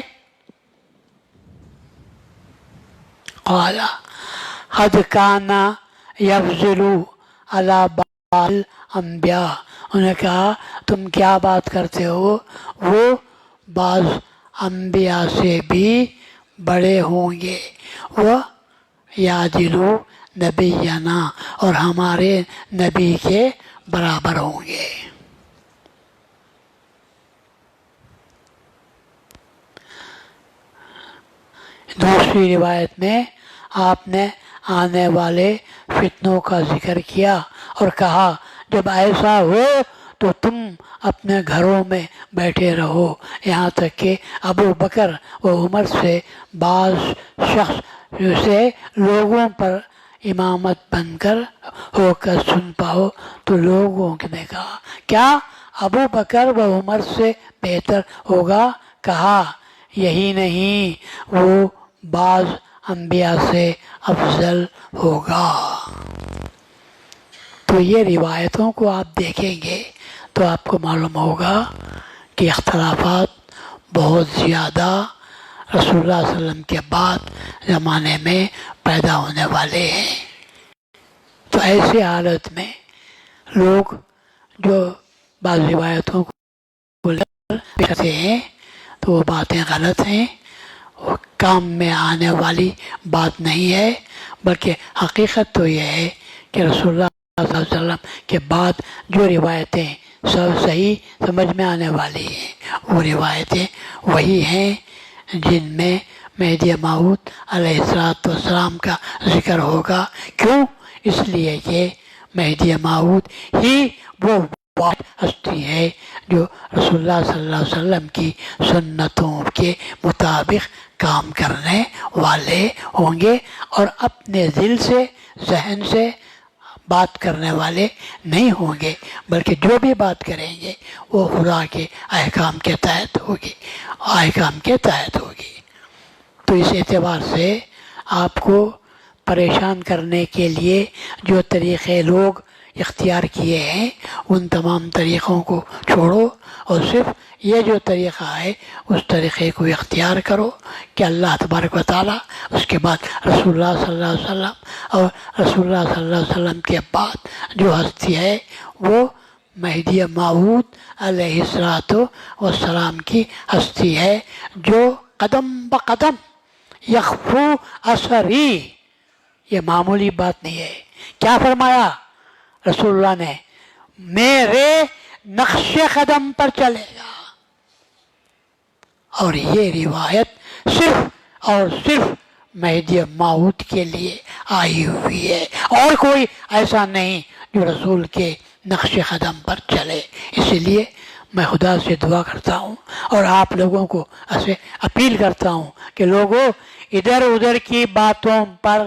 قال قد كان يفضل على بعض الانبیاء، انہوں نے کہا تم کیا بات کرتے ہو، وہ بعض انبیاء سے بھی بڑے ہوں گے، وہ یعدلو نبینا، اور ہمارے نبی کے برابر ہوں گے۔ دوسری روایت میں آپ نے آنے والے فتنوں کا ذکر کیا اور کہا جب ایسا ہو تو تم اپنے گھروں میں بیٹھے رہو یہاں تک کہ ابو بکر و عمر سے بعض شخص سے لوگوں پر امامت بن کر ہو کر سن پاؤ۔ تو لوگوں نے کہا کیا ابو بکر و عمر سے بہتر ہوگا؟ کہا یہی نہیں، وہ بعض انبیاء سے افضل ہوگا۔ تو یہ روایتوں کو آپ دیکھیں گے تو آپ کو معلوم ہوگا کہ اختلافات بہت زیادہ رسول اللہ صلی اللہ علیہ وسلم کے بعد زمانے میں پیدا ہونے والے ہیں۔ تو ایسی حالت میں لوگ جو بعض روایتوں کو کرتے ہیں تو وہ باتیں غلط ہیں، وہ کام میں آنے والی بات نہیں ہے، بلکہ حقیقت تو یہ ہے کہ رسول اللہ صلی اللہ علیہ وسلم کے بعد جو روایتیں سب صحیح سمجھ میں آنے والی ہیں وہ روایتیں وہی ہیں جن میں مہدی موعود علیہ السلام کا ذکر ہوگا۔ کیوں؟ اس لیے کہ مہدی موعود ہی وہ واحد ہستی ہے جو رسول اللہ صلی اللہ علیہ وسلم کی سنتوں کے مطابق کام کرنے والے ہوں گے اور اپنے دل سے ذہن سے بات کرنے والے نہیں ہوں گے، بلکہ جو بھی بات کریں گے وہ خدا کے احکام کے تحت ہوگی، تو اس اعتبار سے آپ کو پریشان کرنے کے لیے جو طریقے لوگ اختیار کیے ہیں ان تمام طریقوں کو چھوڑو اور صرف یہ جو طریقہ ہے اس طریقے کو اختیار کرو کہ اللہ تبارک و تعالیٰ، اس کے بعد رسول اللہ صلی اللہ علیہ وسلم، اور رسول اللہ صلی اللہ علیہ وسلم کے بعد جو ہستی ہے وہ مہدی موعود علیہ السلام کی ہستی ہے جو قدم بقدم یخفو اثری، یہ معمولی بات نہیں ہے۔ کیا فرمایا رسول اللہ نے؟ میرے نقش قدم پر چلے گا، اور یہ روایت صرف اور صرف مہدی موعود کے لیے آئی ہوئی ہے، اور کوئی ایسا نہیں جو رسول کے نقش قدم پر چلے۔ اسی لیے میں خدا سے دعا کرتا ہوں اور آپ لوگوں کو ایسے اپیل کرتا ہوں کہ لوگوں ادھر ادھر کی باتوں پر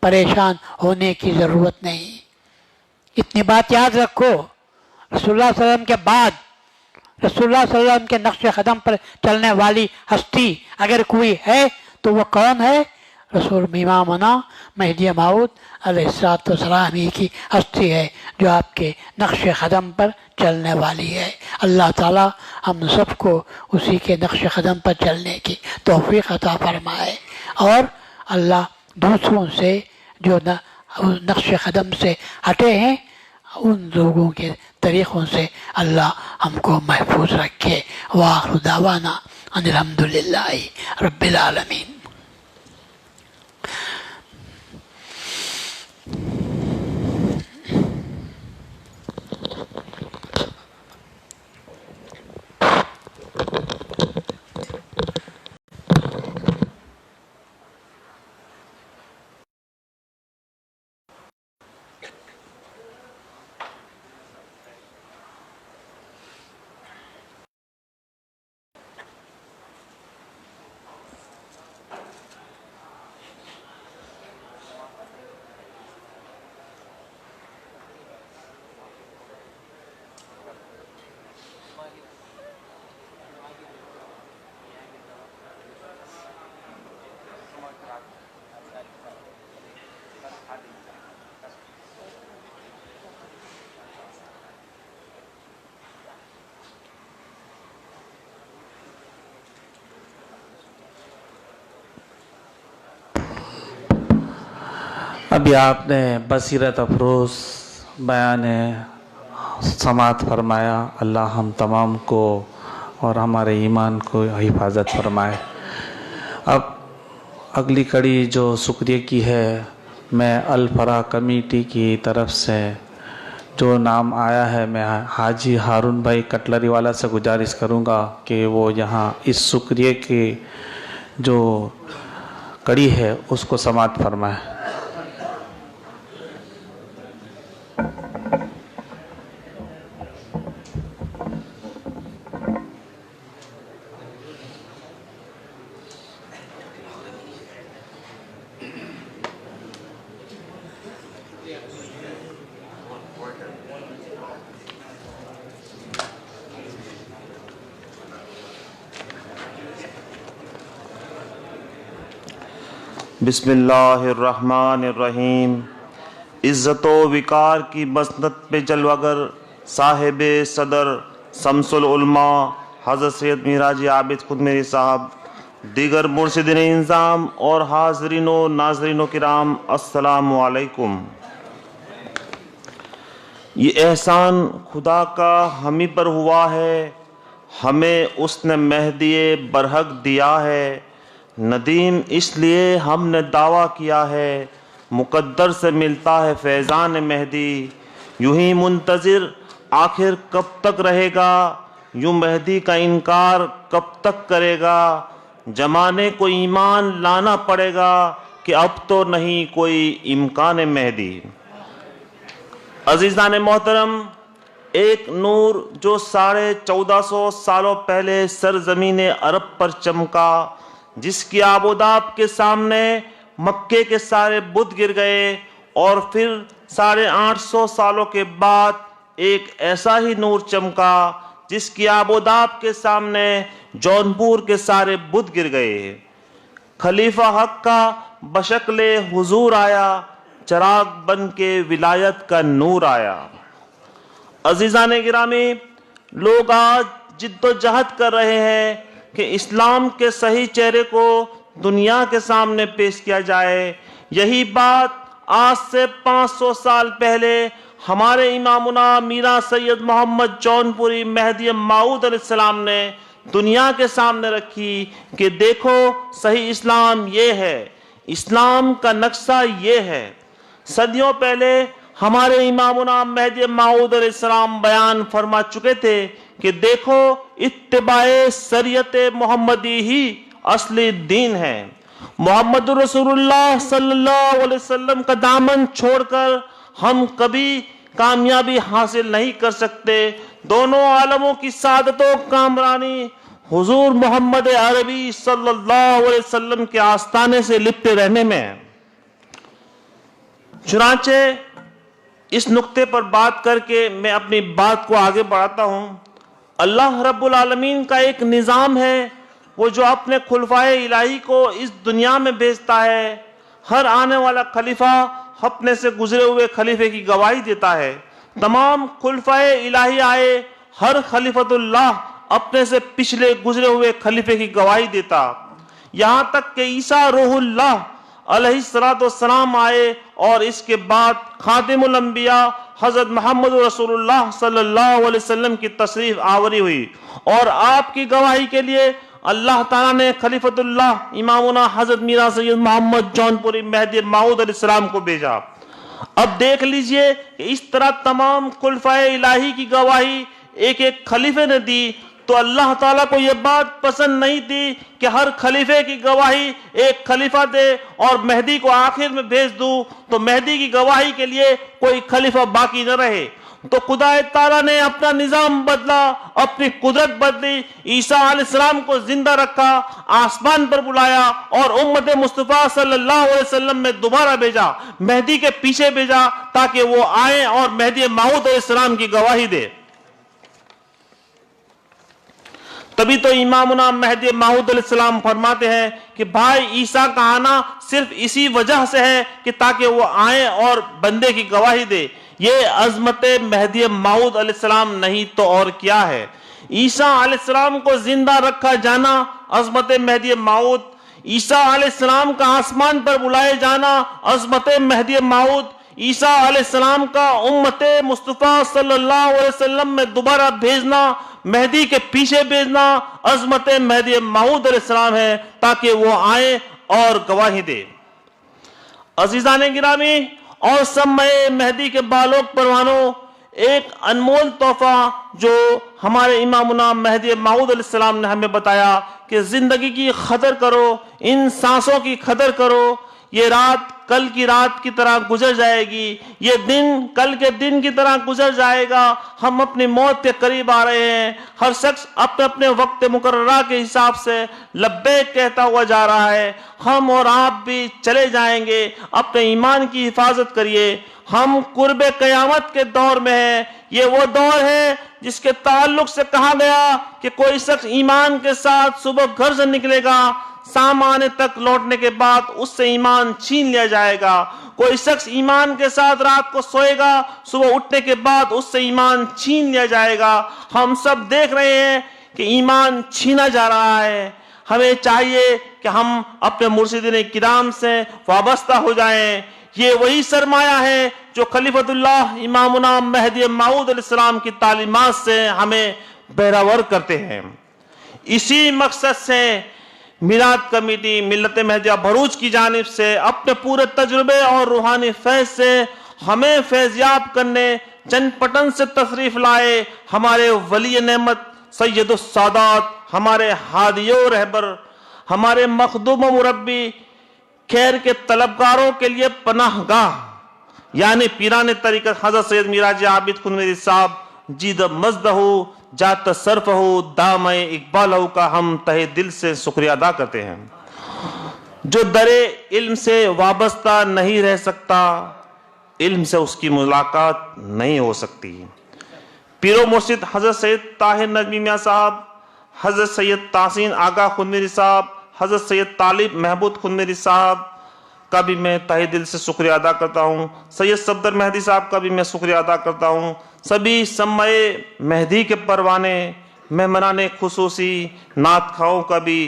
پریشان ہونے کی ضرورت نہیں۔ اتنی بات یاد رکھو، رسول اللہ صلی اللہ علیہ وسلم کے بعد رسول اللہ صلی اللہ علیہ وسلم کے نقش قدم پر چلنے والی ہستی اگر کوئی ہے تو وہ کون ہے؟ رسول امامنا مہدی موعود علیہ السلام ہی کی ہستی ہے جو آپ کے نقش قدم پر چلنے والی ہے۔ اللہ تعالی ہم سب کو اسی کے نقش قدم پر چلنے کی توفیق عطا فرمائے، اور اللہ دوسروں سے جو نقش قدم سے ہٹے ہیں ان لوگوں کے طریقوں سے اللہ ہم کو محفوظ رکھے۔ وآخر دعوانا ان الحمدللہ رب العالمین۔ ابھی آپ نے بصیرت افروز بیان سماعت فرمایا. اللہ ہم تمام کو اور ہمارے ایمان کو حفاظت فرمائے. اب اگلی کڑی جو شکریہ کی ہے، میں الفرا کمیٹی کی طرف سے جو نام آیا ہے، میں حاجی ہارون بھائی کٹلری والا سے گزارش کروں گا کہ وہ یہاں اس شکریہ کی جو کڑی ہے اس کو سماعت فرمائے. بسم اللہ الرحمن الرحیم. عزت و وقار کی مسند پہ جلوگر صاحب صدر شمس العلماء حضرت سید میراجی عابد خود میری صاحب، دیگر مرشدین انظام اور حاضرین و ناظرین و کرام، السلام علیکم. یہ احسان خدا کا ہم ہی پر ہوا ہے، ہمیں اس نے مہدی برحق دیا ہے. ندیم اس لیے ہم نے دعویٰ کیا ہے، مقدر سے ملتا ہے فیضان مہدی. یوں ہی منتظر آخر کب تک رہے گا، یوں مہدی کا انکار کب تک کرے گا. زمانے کو ایمان لانا پڑے گا کہ اب تو نہیں کوئی امکان مہدی. عزیزان محترم، ایک نور جو 1450 سالوں پہلے سرزمین عرب پر چمکا، جس کی آب و داب کے سامنے مکے کے سارے بت گر گئے، اور پھر 850 سالوں کے بعد ایک ایسا ہی نور چمکا جس کی آب و داب کے سامنے جونپور کے سارے بت گر گئے. خلیفہ حق کا بشکل حضور آیا، چراغ بن کے ولایت کا نور آیا. عزیزان گرامی، لوگ آج جد و جہد کر رہے ہیں کہ اسلام کے صحیح چہرے کو دنیا کے سامنے پیش کیا جائے. یہی بات آج سے 500 سال پہلے ہمارے امامنا میرا سید محمد جونپوری مہدی موعود علیہ السلام نے دنیا کے سامنے رکھی کہ دیکھو صحیح اسلام یہ ہے، اسلام کا نقشہ یہ ہے. صدیوں پہلے ہمارے امامنا مہدی موعود علیہ السلام بیان فرما چکے تھے کہ دیکھو اتباع شریعت محمدی ہی اصلی دین ہے. محمد رسول اللہ صلی اللہ علیہ وسلم کا دامن چھوڑ کر ہم کبھی کامیابی حاصل نہیں کر سکتے. دونوں عالموں کی سعادت و کامرانی حضور محمد عربی صلی اللہ علیہ وسلم کے آستانے سے لپٹے رہنے میں. چنانچہ اس نقطے پر بات کر کے میں اپنی بات کو آگے بڑھاتا ہوں. اللہ رب العالمین کا ایک نظام ہے، وہ جو اپنے خلفائے الہی کو اس دنیا میں بھیجتا ہے. ہر آنے والا خلیفہ اپنے سے گزرے ہوئے خلیفے کی گواہی دیتا ہے. تمام خلفائے الہی آئے، ہر خلیفۃ اللہ اپنے سے پچھلے گزرے ہوئے خلیفے کی گواہی دیتا. یہاں تک کہ عیسیٰ روح اللہ علیہ السلام آئے، اور اس کے بعد خاتم الانبیاء حضرت محمد رسول اللہ صلی اللہ علیہ وسلم کی تشریف آوری ہوئی، اور آپ کی گواہی کے لیے اللہ تعالیٰ نے خلیفۃ اللہ امامنا حضرت میرا سید محمد جونپوری مہدی موعود علیہ السلام کو بھیجا. اب دیکھ لیجئے کہ اس طرح تمام خلفائے الہی کی گواہی ایک ایک خلیفے نے دی، تو اللہ تعالیٰ کو یہ بات پسند نہیں تھی کہ ہر خلیفے کی گواہی ایک خلیفہ دے اور مہدی کو آخر میں بھیج دوں تو مہدی کی گواہی کے لیے کوئی خلیفہ باقی نہ رہے. تو خدا تعالیٰ نے اپنا نظام بدلا، اپنی قدرت بدلی، عیسیٰ علیہ السلام کو زندہ رکھا، آسمان پر بلایا، اور امت مصطفیٰ صلی اللہ علیہ وسلم میں دوبارہ بھیجا، مہدی کے پیچھے بھیجا تاکہ وہ آئیں اور مہدی موعود علیہ السلام کی گواہی دے. تبھی تو امامنا مہدی موعود علیہ السلام فرماتے ہیں کہ بھائی عیسیٰ کا آنا صرف اسی وجہ سے ہے کہ تاکہ وہ آئیں اور بندے کی گواہی دے. یہ عظمت مہدی موعود علیہ السلام نہیں تو اور کیا ہے. عیسیٰ علیہ السلام کو زندہ رکھا جانا عظمت مہدی موعود، عیسیٰ علیہ السلام کا آسمان پر بلائے جانا عظمت مہدی موعود، عیسیٰ علیہ السلام کا امت مصطفیٰ صلی اللہ علیہ وسلم میں دوبارہ بھیجنا، مہدی کے پیچھے بھیجنا عظمت مہدی موعود علیہ السلام ہے، تاکہ وہ آئے اور گواہی دے۔ عزیزان گرامی اور سب مہدی کے بالوگ پروانوں، ایک انمول تحفہ جو ہمارے امامنا مہدی موعود علیہ السلام نے ہمیں بتایا کہ زندگی کی قدر کرو، ان سانسوں کی قدر کرو، یہ رات کل کی رات کی طرح گزر جائے گی، یہ دن کل کے دن کی طرح گزر جائے گا، ہم اپنی موت کے قریب آ رہے ہیں، ہر شخص اپنے اپنے وقت مقررہ کے حساب سے لبیک کہتا ہوا جا رہا ہے، ہم اور آپ بھی چلے جائیں گے، اپنے ایمان کی حفاظت کریے۔ ہم قرب قیامت کے دور میں ہیں، یہ وہ دور ہے جس کے تعلق سے کہا گیا کہ کوئی شخص ایمان کے ساتھ صبح گھر سے نکلے گا، شام آنے تک لوٹنے کے بعد اس سے ایمان چھین لیا جائے گا، کوئی شخص ایمان کے ساتھ رات کو سوئے گا، صبح اٹھنے کے بعد اس سے ایمان چھین لیا جائے گا۔ ہم سب دیکھ رہے ہیں کہ ایمان چھینا جا رہا ہے، ہمیں چاہیے کہ ہم اپنے مرشدین کرام سے وابستہ ہو جائیں۔ یہ وہی سرمایہ ہے جو خلیفۃ اللہ امامنا مہدی موعود علیہ السلام کی تعلیمات سے ہمیں بہراور کرتے ہیں۔ اسی مقصد سے میلاد کمیٹی ملت مہدیہ بھروچ کی جانب سے اپنے پورے تجربے اور روحانی فیض سے ہمیں فیضیاب کرنے چند پٹن سے تشریف لائے ہمارے ولی نعمت سید السادات، ہمارے ہادی و رہبر، ہمارے مخدوم و مربی، خیر کے طلبگاروں کے لیے پناہ گاہ، یعنی پیران طریقت حضرت سید میراج عابد خنوری صاحب جید مزدہ جات صرف ہو دام اقبال ہو کا ہم تہ دل سے شکریہ ادا کرتے ہیں۔ جو در علم سے وابستہ نہیں رہ سکتا، علم سے اس کی ملاقات نہیں ہو سکتی۔ پیر و مرشد حضرت سید طاہر نجمی میاں صاحب، حضرت سید تحسین آغا خنوری صاحب، حضرت سید طالب محبود خنوری صاحب کا بھی میں تہ دل سے شکریہ ادا کرتا ہوں، سید صفدر مہدی صاحب کا بھی میں شکریہ ادا کرتا ہوں، سبھی سمع مہدی کے پروانے مہمانان خصوصی نعت خواہوں کا بھی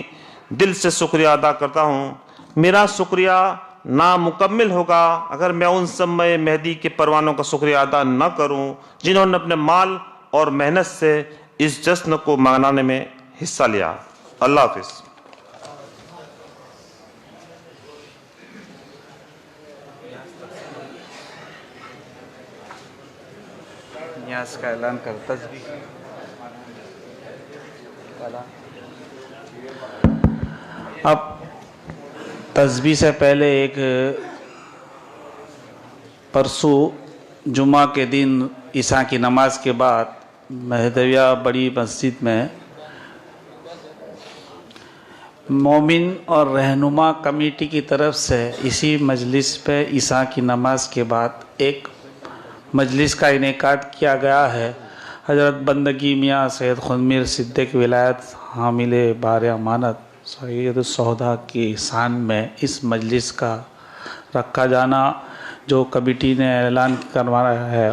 دل سے شکریہ ادا کرتا ہوں۔ میرا شکریہ نامکمل ہوگا اگر میں ان سمع مہدی کے پروانوں کا شکریہ ادا نہ کروں جنہوں نے اپنے مال اور محنت سے اس جشن کو منانے میں حصہ لیا۔ اللہ حافظ۔ نیاز کا اعلان کر تسبیح۔ اب تسبیح سے پہلے ایک پرسوں جمعہ کے دن عشاء کی نماز کے بعد مہدویہ بڑی مسجد میں مومن اور رہنما کمیٹی کی طرف سے اسی مجلس پہ عشاء کی نماز کے بعد ایک مجلس کا انعقاد کیا گیا ہے۔ حضرت بندگی میاں سید خنمیر صدیق ولایت حامل بار امانت سید الشہداء کی شان میں اس مجلس کا رکھا جانا جو کمیٹی نے اعلان کروایا ہے،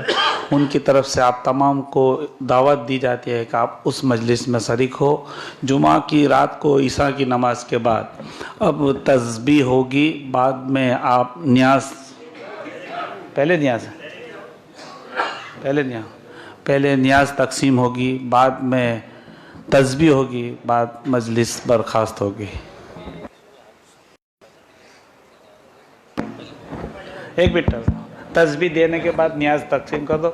ان کی طرف سے آپ تمام کو دعوت دی جاتی ہے کہ آپ اس مجلس میں شریک ہو۔ جمعہ کی رات کو عشاء کی نماز کے بعد اب تسبیح ہوگی، بعد میں آپ نیاز پہلے نیاز تقسیم ہوگی، بعد میں تسبیح ہوگی، بعد مجلس برخاست ہوگی۔ ایک منٹ تسبیح دینے کے بعد نیاز تقسیم کر دو۔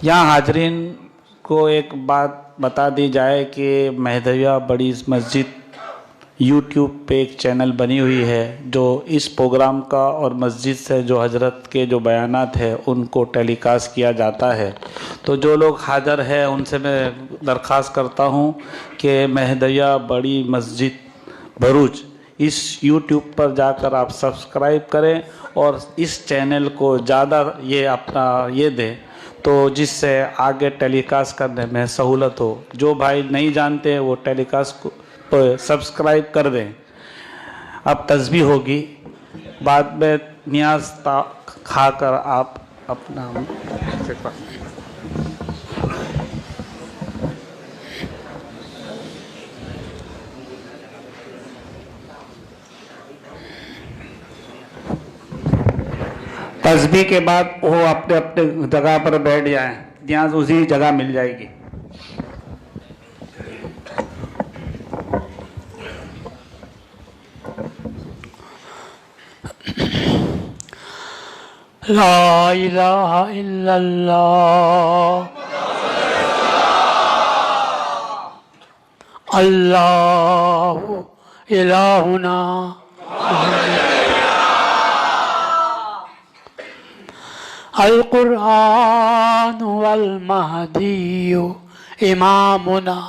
یہاں حاضرین کو ایک بات بتا دی جائے کہ مہدویہ بڑی مسجد یوٹیوب پہ ایک چینل بنی ہوئی ہے جو اس پروگرام کا اور مسجد سے جو حضرت کے جو بیانات ہیں ان کو ٹیلی کاسٹ کیا جاتا ہے۔ تو جو لوگ حاضر ہیں ان سے میں درخواست کرتا ہوں کہ مہدویہ بڑی مسجد بھروچ اس یوٹیوب پر جا کر آپ سبسکرائب کریں اور اس چینل کو زیادہ یہ دیں تو جس سے آگے ٹیلی کاسٹ کرنے میں سہولت ہو۔ جو بھائی نہیں جانتے وہ ٹیلی کاسٹ کو سبسکرائب کر دیں۔ اب تسبیح ہوگی، بعد میں نیاز کھا کر آپ اپنا تسبیح کے بعد وہ اپنے اپنے جگہ پر بیٹھ جائیں، جہاں اسی جگہ مل جائے گی. لا الہ الا اللہ اللہ الہنا القرآن والمہدی امامنا